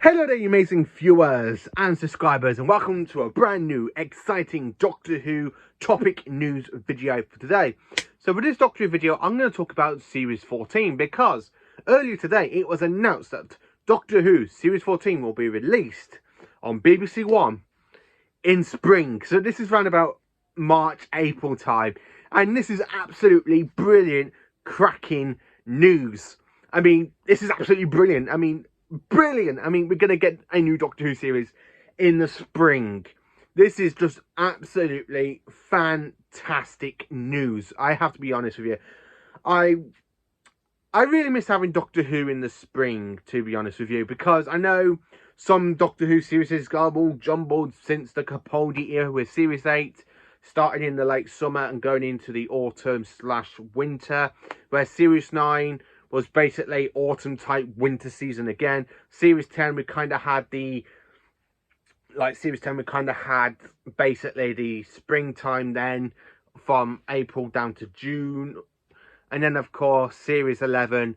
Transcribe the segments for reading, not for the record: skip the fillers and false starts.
Hello there, you amazing viewers and subscribers, and welcome to a brand new, exciting Doctor Who topic news video for today. So for this Doctor Who video, I'm going to talk about Series 14 because earlier today it was announced that Doctor Who Series 14 will be released on BBC One in spring. So this is around about March, April time, and this is absolutely brilliant, cracking news. I mean, this is absolutely brilliant. Brilliant. We're going to get a new Doctor Who series in the spring. This is just absolutely fantastic news. I have to be honest with you. I really miss having Doctor Who in the spring, to be honest with you, because I know some Doctor Who series got all jumbled since the Capaldi era with Series 8, starting in the late summer and going into the autumn/winter, where Series 9 was basically autumn type winter season again. Series 10 we kind of had basically the springtime then, from April down to June. And then of course Series 11,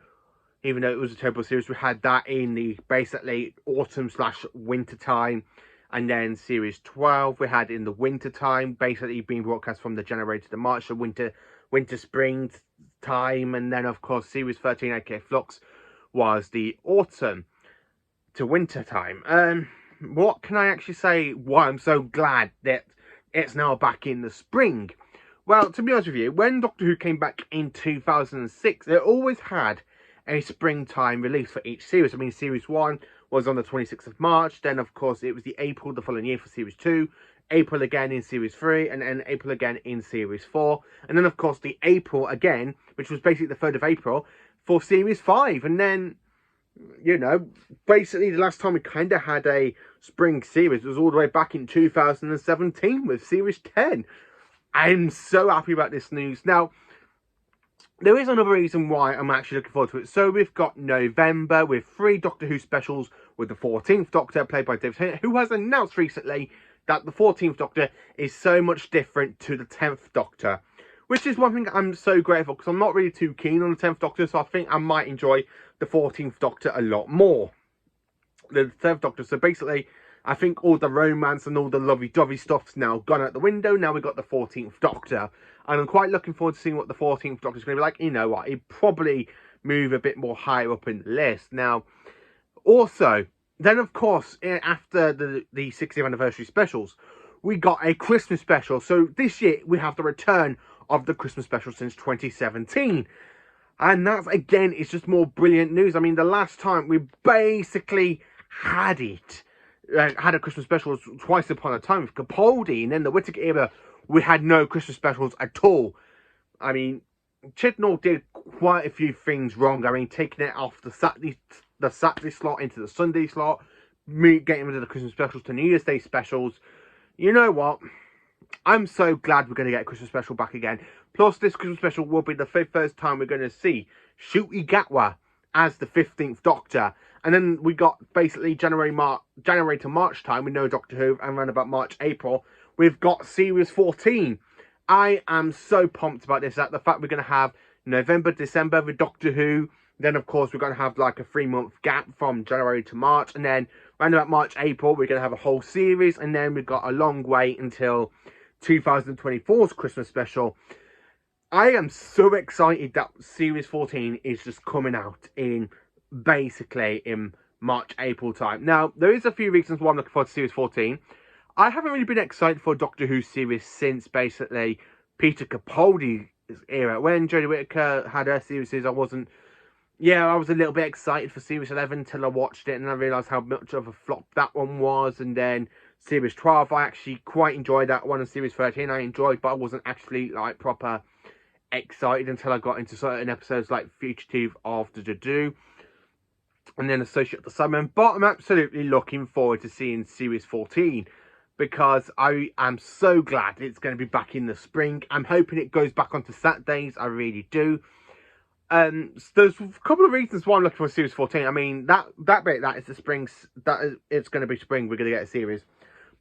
even though it was a terrible series, we had that in the basically autumn/winter time. And then Series 12 we had in the winter time, basically being broadcast from the January to the March, so winter/spring time. And then of course Series 13, aka Flux, was the autumn to winter time. What can I actually say why I'm so glad that it's now back in the spring? Well, to be honest with you, when Doctor Who came back in 2006, it always had a springtime release for each series. Series 1 was on the 26th of March, then of course it was the April the following year for Series 2, April again in Series 3, and then April again in Series 4, and then of course the April again, which was basically the 3rd of April, for Series 5, and then, you know, basically the last time we kind of had a spring series was all the way back in 2017 with Series 10. I'm so happy about this news. Now, there is another reason why I'm actually looking forward to it. So we've got November with 3 Doctor Who specials with the 14th Doctor, played by David Tennant, who has announced recently that the 14th Doctor is so much different to the 10th Doctor, which is one thing I'm so grateful, because I'm not really too keen on the 10th Doctor, so I think I might enjoy the 14th Doctor a lot more than the 10th Doctor. So basically, I think all the romance and all the lovey-dovey stuff's now gone out the window. Now we've got the 14th Doctor, and I'm quite looking forward to seeing what the 14th Doctor is going to be like. You know what, he'd probably move a bit more higher up in the list. Now, also, then of course, after the 60th anniversary specials, we got a Christmas special. So this year, we have the return of the Christmas special since 2017. And that, again, is just more brilliant news. The last time we basically had it, had a Christmas special twice upon a time with Capaldi, and then the Whittaker era, we had no Christmas specials at all. Chibnall did quite a few things wrong. Taking it off the Saturday slot into the Sunday slot, getting rid of the Christmas specials to New Year's Day specials. You know what? I'm so glad we're going to get a Christmas special back again. Plus, this Christmas special will be the first time we're going to see Ncuti Gatwa as the 15th Doctor. And then we got basically January to March time with no Doctor Who, and around about March, April, we've got Series 14. I am so pumped about this, that the fact we're going to have November, December with Doctor Who. Then, of course, we're going to have like a 3-month gap from January to March. And then around about March, April, we're going to have a whole series. And then we've got a long wait until 2024's Christmas special. I am so excited that Series 14 is just coming out in basically in March, April time. Now, there is a few reasons why I'm looking forward to Series 14. I haven't really been excited for a Doctor Who series since basically Peter Capaldi's era. When Jodie Whittaker had her series, I was a little bit excited for Series 11 until I watched it and I realised how much of a flop that one was. And then Series 12, I actually quite enjoyed that one, and Series 13 I enjoyed, but I wasn't actually like proper excited until I got into certain episodes like Fugitive of the Jadu and then Associate of the Sandman. But I'm absolutely looking forward to seeing Series 14 because I am so glad it's going to be back in the spring. I'm hoping it goes back onto Saturdays. I really do. There's a couple of reasons why I'm looking for Series 14. That is the spring. It's going to be spring. We're going to get a series.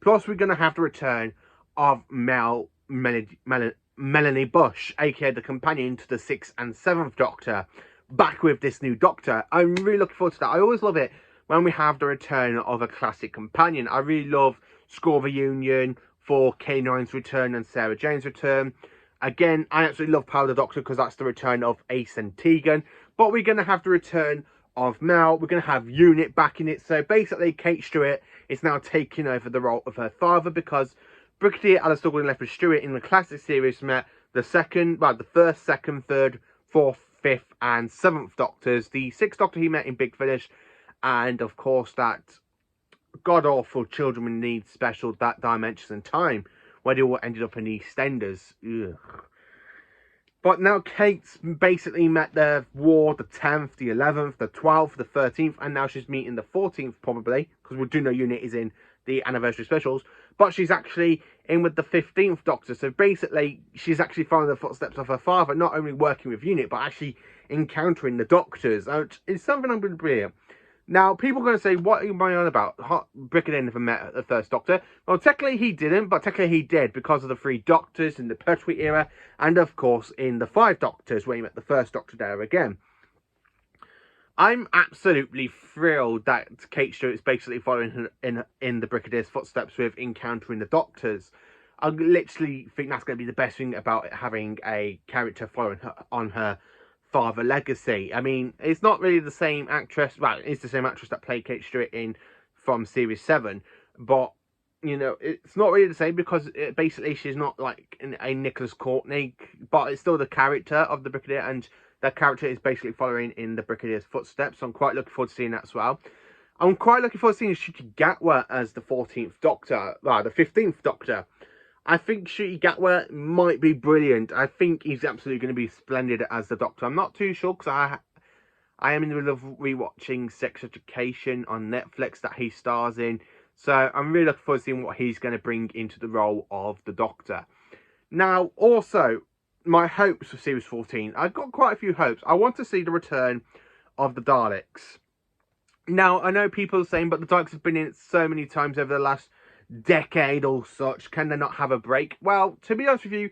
Plus, we're going to have the return of Melanie Bush, aka the companion to the 6th and 7th Doctor, back with this new Doctor. I'm really looking forward to that. I always love it when we have the return of a classic companion. I really love School Reunion for K9's return and Sarah Jane's return. Again, I absolutely love Power the Doctor because that's the return of Ace and Tegan. But we're going to have the return of Mel. We're going to have Unit back in it. So basically, Kate Stewart is now taking over the role of her father because Brigadier Alistair Gordon Lethbridge Stewart in the classic series met the first, second, third, fourth, fifth, and seventh Doctors. The sixth Doctor he met in Big Finish, and of course that god awful Children with Needs special, That Dimensions in Time, where they all ended up in EastEnders. Ugh. But now Kate's basically met the War, the 10th, the 11th, the 12th, the 13th, and now she's meeting the 14th probably, because we do know Unit is in the anniversary specials, but she's actually in with the 15th Doctor. So basically, she's actually following the footsteps of her father, not only working with Unit, but actually encountering the Doctors. It's something I'm going to bring. Now, people are going to say, what am I on about? Brigadier never met the first Doctor. Well, technically he didn't, but technically he did because of the 3 Doctors in the Pertwee era, and of course in the 5 Doctors where he met the first Doctor there again. I'm absolutely thrilled that Kate Stewart is basically following her in the Brigadier's footsteps with encountering the Doctors. I literally think that's going to be the best thing about it, having a character following her on her father legacy. I mean, it's not really the same actress. Well, it's the same actress that played Kate Stewart from Series 7, but you know, it's not really the same because basically she's not like a Nicholas Courtney, but it's still the character of the Brigadier, and that character is basically following in the Brigadier's footsteps. So I'm quite looking forward to seeing that as well. I'm quite looking forward to seeing Ncuti Gatwa as the 14th Doctor, the 15th Doctor. I think Ncuti Gatwa might be brilliant. I think he's absolutely going to be splendid as the Doctor. I'm not too sure because I am in the middle of rewatching Sex Education on Netflix that he stars in. So I'm really looking forward to seeing what he's going to bring into the role of the Doctor. Now, also, my hopes for Series 14. I've got quite a few hopes. I want to see the return of the Daleks. Now, I know people are saying, but the Daleks have been in it so many times over the last decade or such. Can they not have a break? Well, to be honest with you,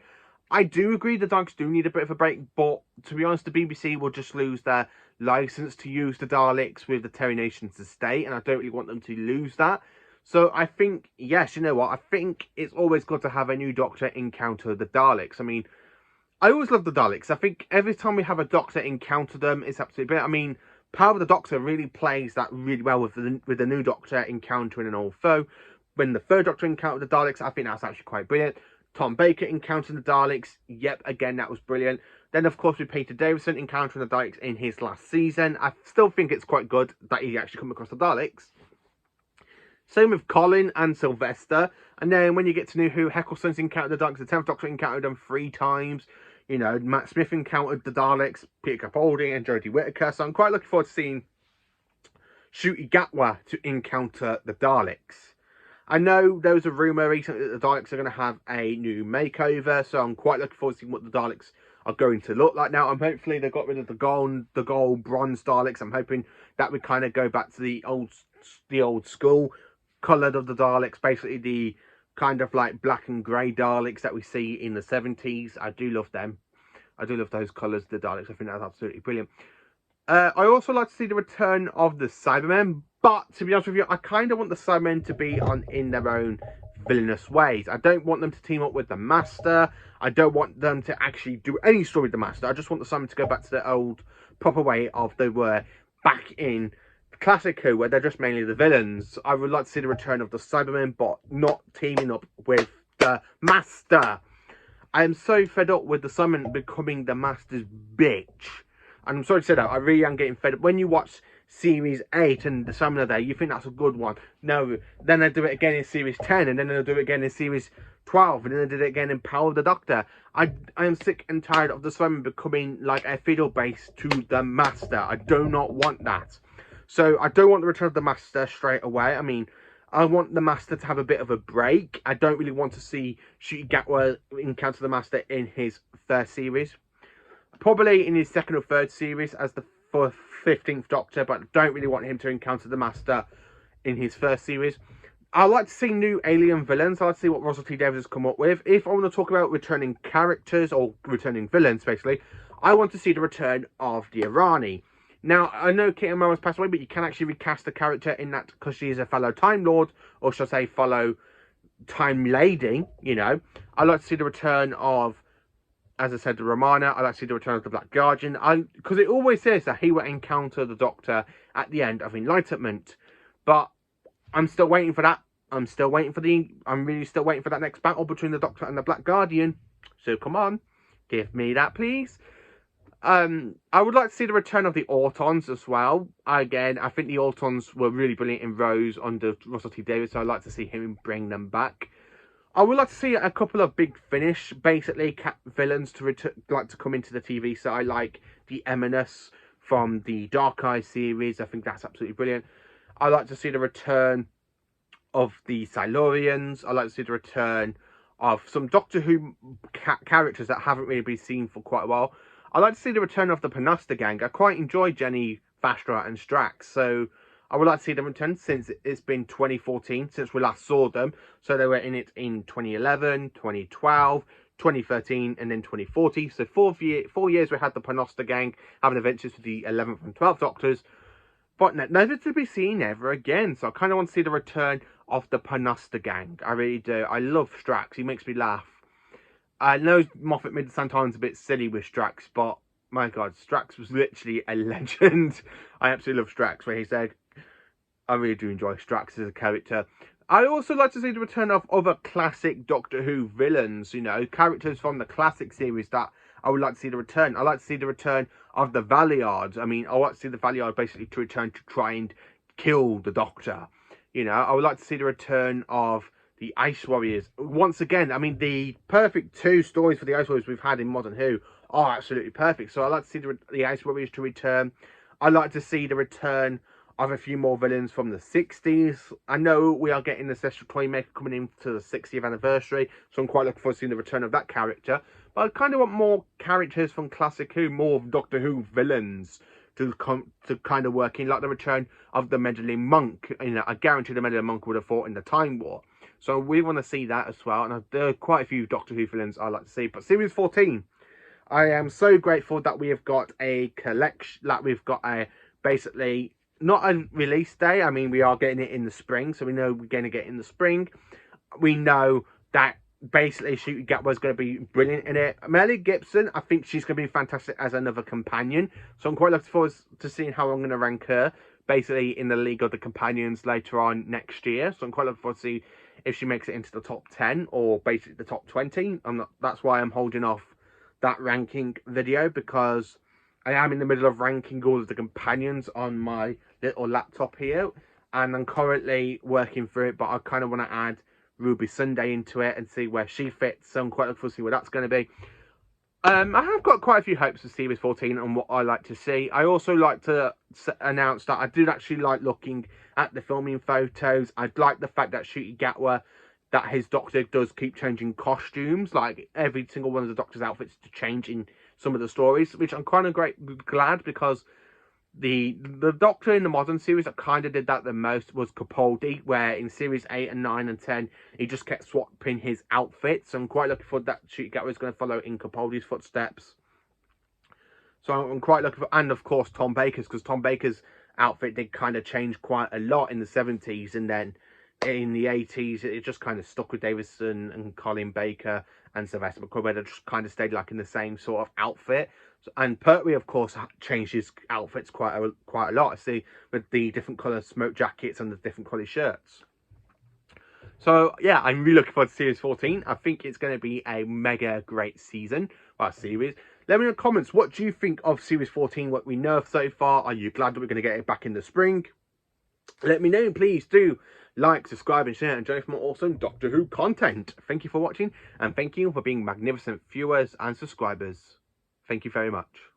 I do agree the Daleks do need a bit of a break, but to be honest, the BBC will just lose their license to use the Daleks with the Terry Nations estate, and I don't really want them to lose that. So I think, yes, you know what, I think it's always good to have a new Doctor encounter the Daleks. I mean, I always love the Daleks. I think every time we have a Doctor encounter them, it's absolutely brilliant. I mean, Power of the Doctor really plays that really well with the new Doctor encountering an old foe. When the third Doctor encountered the Daleks, I think that's actually quite brilliant. Tom Baker encountering the Daleks, yep, again, that was brilliant. Then, of course, with Peter Davison encountering the Daleks in his last season. I still think it's quite good that he actually come across the Daleks. Same with Colin and Sylvester. And then when you get to New Who, Eccleston's encountered the Daleks. The 10th Doctor encountered them 3 times. You know, Matt Smith encountered the Daleks, Peter Capaldi and Jodie Whittaker. So I'm quite looking forward to seeing Ncuti Gatwa to encounter the Daleks. I know there was a rumour recently that the Daleks are going to have a new makeover. So I'm quite looking forward to seeing what the Daleks are going to look like now. I'm hopefully they got rid of the gold bronze Daleks. I'm hoping that would kind of go back to the old school coloured of the Daleks, basically the kind of like black and grey Daleks that we see in the 70s. I do love them. I do love those colours, the Daleks. I think that's absolutely brilliant. I also like to see the return of the Cybermen, but to be honest with you, I kind of want the Cybermen to be in their own villainous ways. I don't want them to team up with the Master. I don't want them to actually do any story with the Master. I just want the Cybermen to go back to their old proper way of they were back in Classic Who, where they're just mainly the villains. I would like to see the return of the Cybermen, but not teaming up with the Master. I am so fed up with the Cybermen becoming the Master's bitch. And I'm sorry to say that, I really am getting fed up. When you watch Series 8 and the Cybermen are there, you think that's a good one. No, then they do it again in Series 10, and then they'll do it again in Series 12, and then they did it again in Power of the Doctor. I am sick and tired of the Cybermen becoming like a fiddle base to the Master. I do not want that. So I don't want the return of the Master straight away. I mean, I want the Master to have a bit of a break. I don't really want to see Ncuti Gatwa encounter the Master in his first series. Probably in his second or third series as the 15th Doctor, but I don't really want him to encounter the Master in his first series. I'd like to see new alien villains. I'd like to see what Russell T Davies has come up with. If I want to talk about returning characters, or returning villains, basically, I want to see the return of the Irani. Now, I know Kit O'Mara's passed away, but you can actually recast the character in that because she is a fellow Time Lord, or shall I say fellow Time Lady, you know. I'd like to see the return of, as I said, the Romana. I'd like to see the return of the Black Guardian. Because it always says that he will encounter the Doctor at the end of Enlightenment. But I'm still waiting for that. I'm really still waiting for that next battle between the Doctor and the Black Guardian. So come on, give me that, please. I would like to see the return of the Autons as well. Again, I think the Autons were really brilliant in Rose under Russell T Davies, so I'd like to see him bring them back. I would like to see a couple of Big Finish, basically, villains to come into the TV side, like the Eminus from the Dark Eye series. I think that's absolutely brilliant. I'd like to see the return of the Silurians. I'd like to see the return of some Doctor Who characters that haven't really been seen for quite a while. I'd like to see the return of the Panasta gang. I quite enjoy Jenny, Vastra and Strax, so I would like to see them return since it's been 2014 since we last saw them. So they were in it in 2011, 2012, 2013 and then 2014. So 4 years we had the Panasta gang having adventures with the 11th and 12th Doctors. But never to be seen ever again. So I kind of want to see the return of the Panasta gang. I really do. I love Strax. He makes me laugh. I know Moffat made sometimes a bit silly with Strax, but my God, Strax was literally a legend. I absolutely love Strax, where he said, I really do enjoy Strax as a character. I also like to see the return of other classic Doctor Who villains, you know, characters from the classic series that I would like to see the return. I like to see the return of the Valeyards. I mean, I want to see the Valeyard basically to return to try and kill the Doctor. You know, I would like to see the return of the Ice Warriors. Once again, I mean, the perfect 2 stories for the Ice Warriors we've had in Modern Who are absolutely perfect. So I'd like to see the Ice Warriors to return. I'd like to see the return of a few more villains from the 60s. I know we are getting the Ancestral Toymaker coming into the 60th anniversary, so I'm quite looking forward to seeing the return of that character. But I kind of want more characters from Classic Who, more Doctor Who villains to kind of work in, like the return of the Meddling Monk. You know, I guarantee the Meddling Monk would have fought in the Time War. So we want to see that as well. And there are quite a few Doctor Who villains I like to see. But Series 14, I am so grateful that we have got a collection, that we've got a, basically, not a release day. I mean, we are getting it in the spring. So we know we're going to get it in the spring. We know that basically Ncuti Gatwa is going to be brilliant in it. Melanie Gibson, I think she's going to be fantastic as another companion. So I'm quite looking forward to seeing how I'm going to rank her, basically in the League of the Companions later on next year. So I'm quite looking forward to see if she makes it into the top 10 or basically the top 20. That's why I'm holding off that ranking video, because I am in the middle of ranking all of the companions on my little laptop here, and I'm currently working through it, but I kind of want to add Ruby Sunday into it and see where she fits. So I'm quite looking forward to see where that's going to be. I have got quite a few hopes for Series 14 and what I like to see. I also like to announce that I did actually like looking at the filming photos. I like the fact that Ncuti Gatwa, that his Doctor does keep changing costumes. Like every single one of the Doctor's outfits to change in some of the stories, which I'm kind of glad, because the Doctor in the modern series that kind of did that the most was Capaldi, where in Series 8 and 9 and 10 he just kept swapping his outfits. So I'm quite looking forward that Ncuti Gatwa is going to follow in Capaldi's footsteps. So I'm quite looking for, and of course Tom Baker's, because Tom Baker's outfit did kind of change quite a lot in the 70s, and then in the 80s it just kind of stuck with Davison and Colin Baker and Sylvester McCoy, where they just kind of stayed like in the same sort of outfit. And Pertwee, of course, changed his outfits quite a lot. I see, with the different colour smoke jackets and the different colour shirts. So yeah, I'm really looking forward to Series 14. I think it's going to be a mega great series. Let me know in the comments, what do you think of Series 14, what we know so far? Are you glad that we're going to get it back in the spring? Let me know, please do like, subscribe and share, and join for more awesome Doctor Who content. Thank you for watching, and thank you for being magnificent viewers and subscribers. Thank you very much.